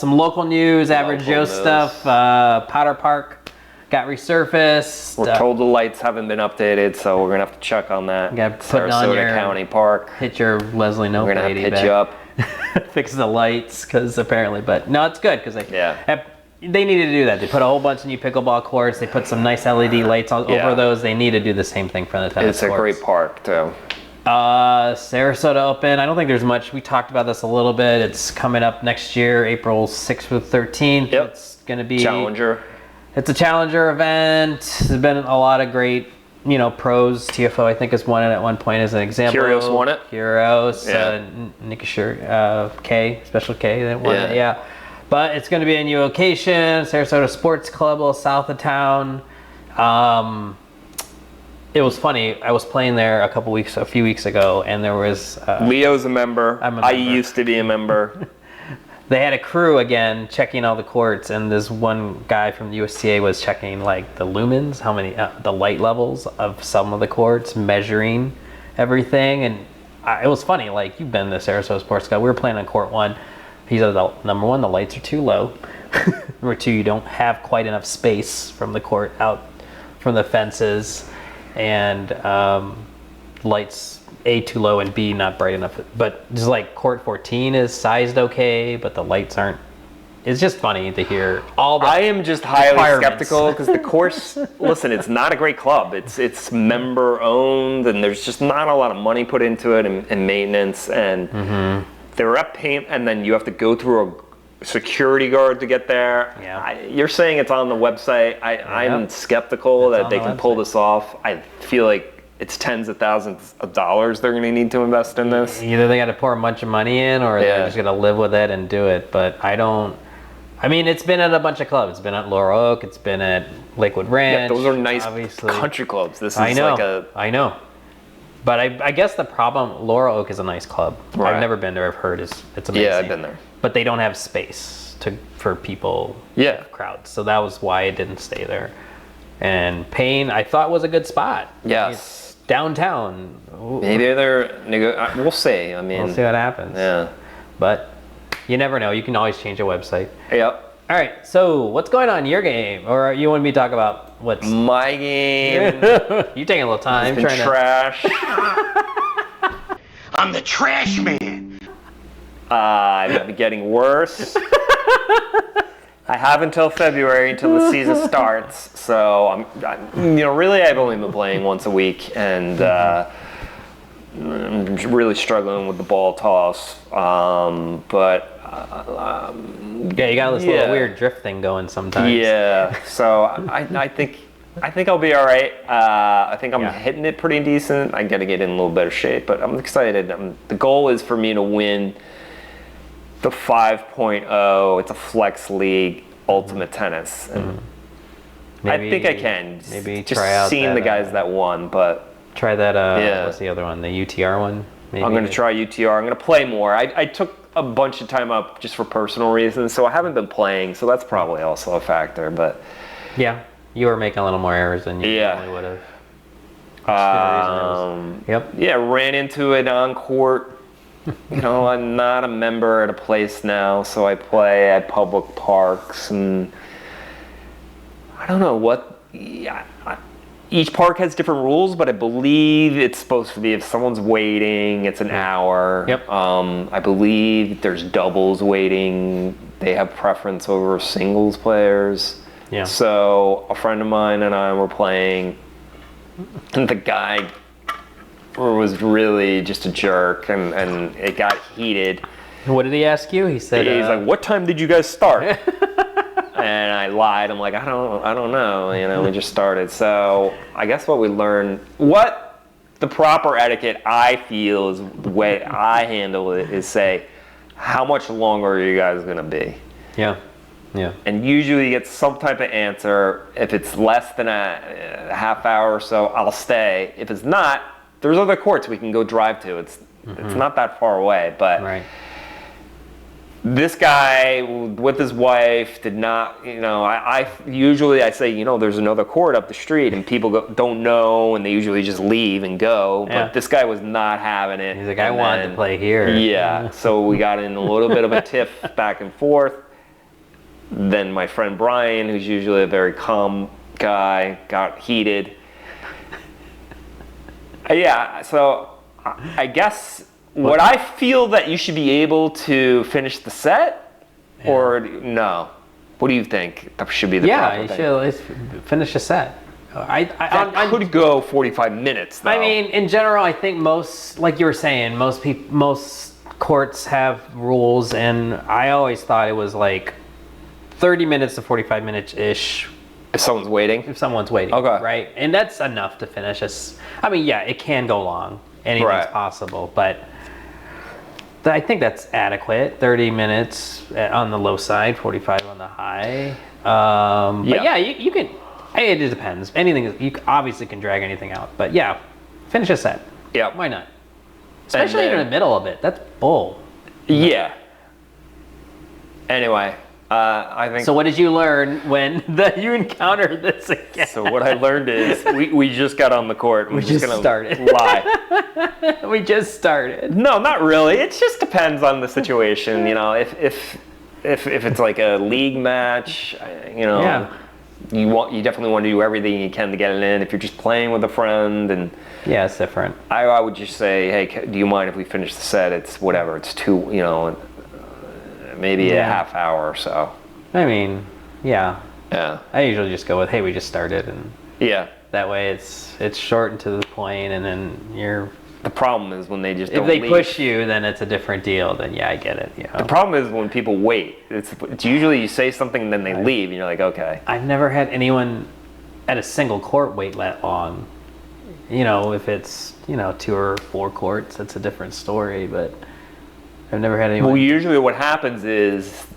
Some local news, Average Joe stuff. Powder Park got resurfaced. We're told the lights haven't been updated, so we're gonna have to check on that. Sarasota County Park. Hit your Leslie Knope We're gonna have to hit back. you up. Fix the lights, because apparently, but no, it's good because they needed to do that. They put a whole bunch of new pickleball courts. They put some nice LED lights over those. They need to do the same thing for the tennis courts. It's a great park too. Sarasota Open. I don't think there's much. We talked about this a little bit. It's coming up next year, April 6th through 13th. Yep. It's going to be Challenger. It's a Challenger event. There's been a lot of great, pros. TFO, I think, has won it at one point as an example. Kyrgios won it. Kyrgios, Nikishir, K, Special K, that won it. Yeah. But it's going to be a new location, Sarasota Sports Club, a little south of town. It was funny. I was playing there a few weeks ago, and there was Leo's a member. I'm a member. I used to be a member. They had a crew again checking all the courts, and this one guy from the USTA was checking like the lumens, how many the light levels of some of the courts, measuring everything, and it was funny. Like, you've been to Sarasota Sports Club. We were playing on court 1. He said, number 1, the lights are too low. Number 2, you don't have quite enough space from the court out from the fences, and lights A, too low, and B, not bright enough. But just like court 14 is sized okay, but the lights aren't. It's just funny to hear all the I am just highly skeptical because the course, listen, it's not a great club. It's member owned, and there's just not a lot of money put into it and maintenance, and they're up paint, and then you have to go through a security guard to get there. Yeah. You're saying it's on the website. I'm skeptical that they can pull this off. I feel like it's tens of thousands of dollars they're going to need to invest in this. Either they got to pour a bunch of money in, or they're just going to live with it and do it. But it's been at a bunch of clubs. It's been at Laurel Oak. It's been at Lakewood Ranch. Yeah, those are nice obviously. Country clubs. This is I know. But I guess the problem, Laurel Oak is a nice club. Right. I've never been there. I've heard it's amazing. Yeah, I've been there. But they don't have space for people, crowds. So that was why it didn't stay there. And Payne, I thought, was a good spot. Yes. It's downtown. Maybe we'll see. We'll see what happens. Yeah. But you never know. You can always change a website. Yep. All right, so what's going on in your game? Or you want me to talk about what's... My game... You taking a little time. It's been trash. I'm the trash man. I've been getting worse. I have until February, until the season starts. So, really I've only been playing once a week. And I'm really struggling with the ball toss. Yeah, you got this little weird drift thing going sometimes. Yeah, so I think I'll be all right. I think I'm hitting it pretty decent. I got to get in a little better shape, but I'm excited. The goal is for me to win the 5.0. It's a flex league, Ultimate Tennis, and I think I can. Maybe just try out seeing the guys that won, but try that. What's the other one? The UTR one. Maybe. I'm going to try UTR. I'm going to play more. I took a bunch of time up just for personal reasons, so I haven't been playing, so that's probably also a factor, but yeah, you were making a little more errors than you probably would have. Yeah, ran into it on court. I'm not a member at a place now, so I play at public parks, and I don't know what each park has different rules, but I believe it's supposed to be if someone's waiting, it's an hour. Yep. I believe there's doubles waiting. They have preference over singles players. Yeah. So a friend of mine and I were playing, and the guy was really just a jerk, and it got heated. What did he ask you? He said, he's like, "What time did you guys start?" And I lied. I'm like, I don't know. We just started. So I guess what we learned, what the proper etiquette I feel is the way I handle it is say, how much longer are you guys gonna be? Yeah. And usually you get some type of answer. If it's less than a half hour or so, I'll stay. If it's not, there's other courts we can go drive to. It's not that far away, but. Right. This guy with his wife did not, I usually say, there's another court up the street, and people don't know, and they usually just leave and go. Yeah. But this guy was not having it. He's like, I want to play here. Yeah. So we got in a little bit of a tiff back and forth. Then my friend Brian, who's usually a very calm guy, got heated. Yeah, so I guess what I feel that you should be able to finish the set, or no? What do you think that should be the proper thing? Yeah, you should at least finish a set. I could go 45 minutes, though. I mean, in general, I think most, like you were saying, most courts have rules, and I always thought it was like 30 minutes to 45 minutes-ish. If someone's waiting? If someone's waiting, okay. Right? And that's enough to finish. I mean, yeah, it can go long. Anything's possible, but I think that's adequate. 30 minutes on the low side, 45 on the high. But yeah, you can. It just depends. Anything, you obviously can drag anything out, but yeah, finish a set. Yeah. Why not? Especially in the middle of it. That's bull. Yeah. Anyway, I think. So what did you learn when you encountered this again? So what I learned is we just got on the court. And we just started. Lie. We just started. No, not really. It just depends on the situation. You know, if it's like a league match, you know. Yeah. You definitely want to do everything you can to get it in. If you're just playing with a friend, and yeah, it's different. I would just say, hey, do you mind if we finish the set? It's whatever. It's two, you know, maybe a half hour or so. I mean, yeah. Yeah. I usually just go with, hey, we just started, and yeah. That way it's short and to the point, and then you're. The problem is when they just if they push you, then it's a different deal. Then yeah, I get it. You know? The problem is when people wait. It's usually you say something and then they leave, and you're like, okay. I've never had anyone at a single court wait that long. You know, if it's 2 or 4 courts, that's a different story. But I've never had anyone. Well, usually what happens is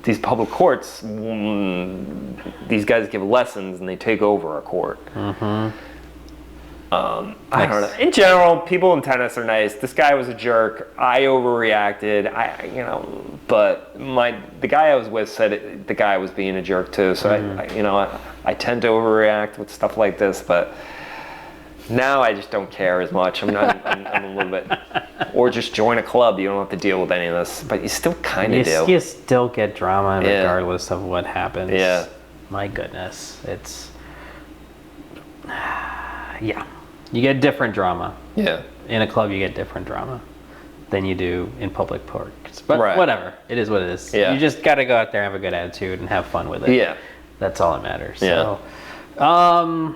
these public courts, these guys give lessons and they take over a court. Mm-hmm. I don't know. In general, people in tennis are nice. This guy was a jerk. I overreacted. But the guy I was with said the guy was being a jerk too. So I tend to overreact with stuff like this. But now I just don't care as much. I'm a little bit. Or just join a club. You don't have to deal with any of this. But you still kind of do. You still get drama regardless of what happens. Yeah. My goodness, it's yeah. You get different drama. Yeah. In a club, you get different drama than you do in public parks. But whatever. It is what it is. Yeah. You just got to go out there and have a good attitude and have fun with it. Yeah. That's all that matters. Yeah. So,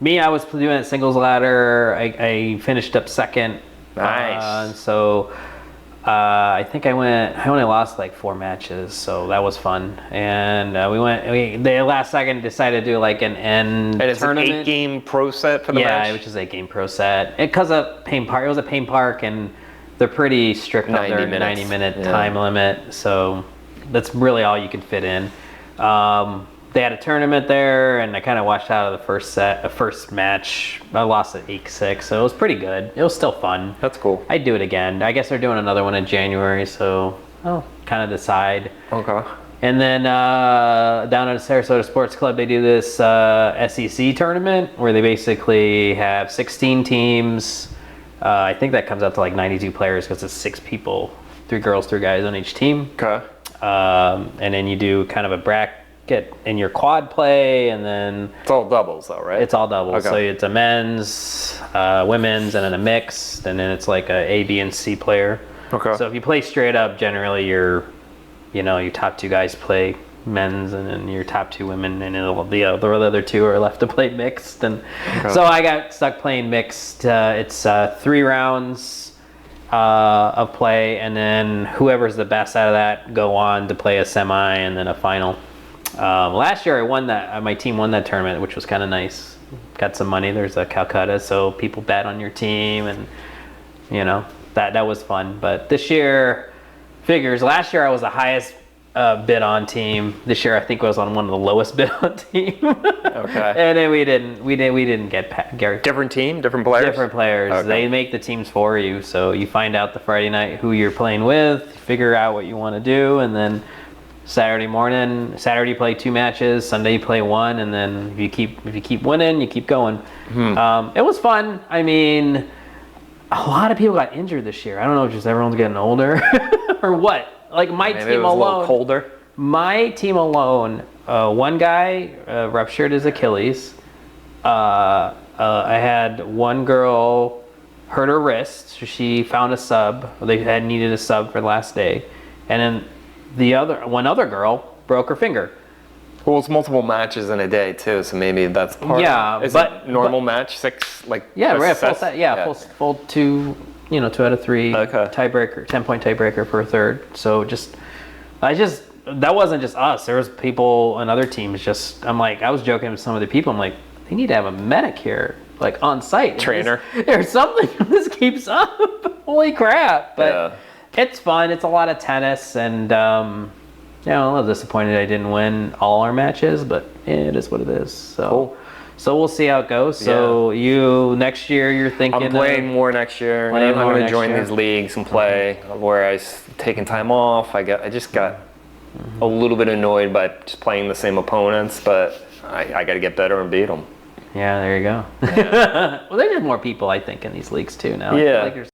I was doing a singles ladder. I finished up second. Nice. I think I only lost like 4 matches, so that was fun. And the last second decided to do like an end and it's tournament. An 8-game pro set for the match? Yeah, which is 8-game pro set. Because of Payne Park, it was a Payne Park, and they're pretty strict on their 90-minute time limit, so that's really all you can fit in. They had a tournament there, and I kind of watched out of the first match. I lost at 8-6, so it was pretty good. It was still fun. That's cool. I'd do it again. I guess they're doing another one in January, so I'll kind of decide. Okay. And then down at the Sarasota Sports Club, they do this SEC tournament where they basically have 16 teams. I think that comes out to like 92 players because it's 6 people, 3 girls, 3 guys on each team. Okay. And then you do kind of a bracket in your quad play, and then it's all doubles though, right? It's all doubles. Okay. So it's a men's, women's, and then a mixed, and then it's like a B, and C player. Okay. So if you play straight up, generally your top 2 guys play men's, and then your top 2 women, and the other 2 are left to play mixed. And so I got stuck playing mixed. It's 3 rounds of play, and then whoever's the best out of that go on to play a semi and then a final. Last year I won that. My team won that tournament, which was kind of nice. Got some money. There's a Calcutta, so people bet on your team, and that was fun. But this year, figures. Last year I was the highest bid on team. This year I think I was on one of the lowest bid on team. Okay. And then we didn't get Gary. Different team, different players. Different players. Okay. They make the teams for you, so you find out the Friday night who you're playing with, figure out what you want to do, and then Saturday you play 2 matches, Sunday you play 1, and then if you keep winning, you keep going. It was fun. I mean, a lot of people got injured this year. I don't know if just everyone's getting older or what. Like my team alone. A little colder. my team alone, one guy ruptured his Achilles. I had one girl hurt her wrist. So she found a sub. They had needed a sub for the last day, and then one other girl broke her finger. Well, it's multiple matches in a day too, so maybe that's part. Yeah, Is but it normal match 6 like? Yeah, just right. Full sets? set. Yeah, full 2. 2 out of 3. Okay. Tiebreaker, 10-point tiebreaker for a third. So that wasn't just us. There was people on other teams. I'm like, I was joking with some of the people. I'm like, they need to have a medic here, like on site. Trainer. There's something. This keeps up. Holy crap! But it's fun. It's a lot of tennis, and I'm a little disappointed I didn't win all our matches, but it is what it is. So. Cool. So we'll see how it goes. So next year you're thinking I'm playing more next year. I'm going to join these leagues and play. Where I was taking time off. I just got a little bit annoyed by just playing the same opponents, but I got to get better and beat them. Yeah, there you go. Well, there's just more people I think in these leagues too now. Yeah. I feel like there's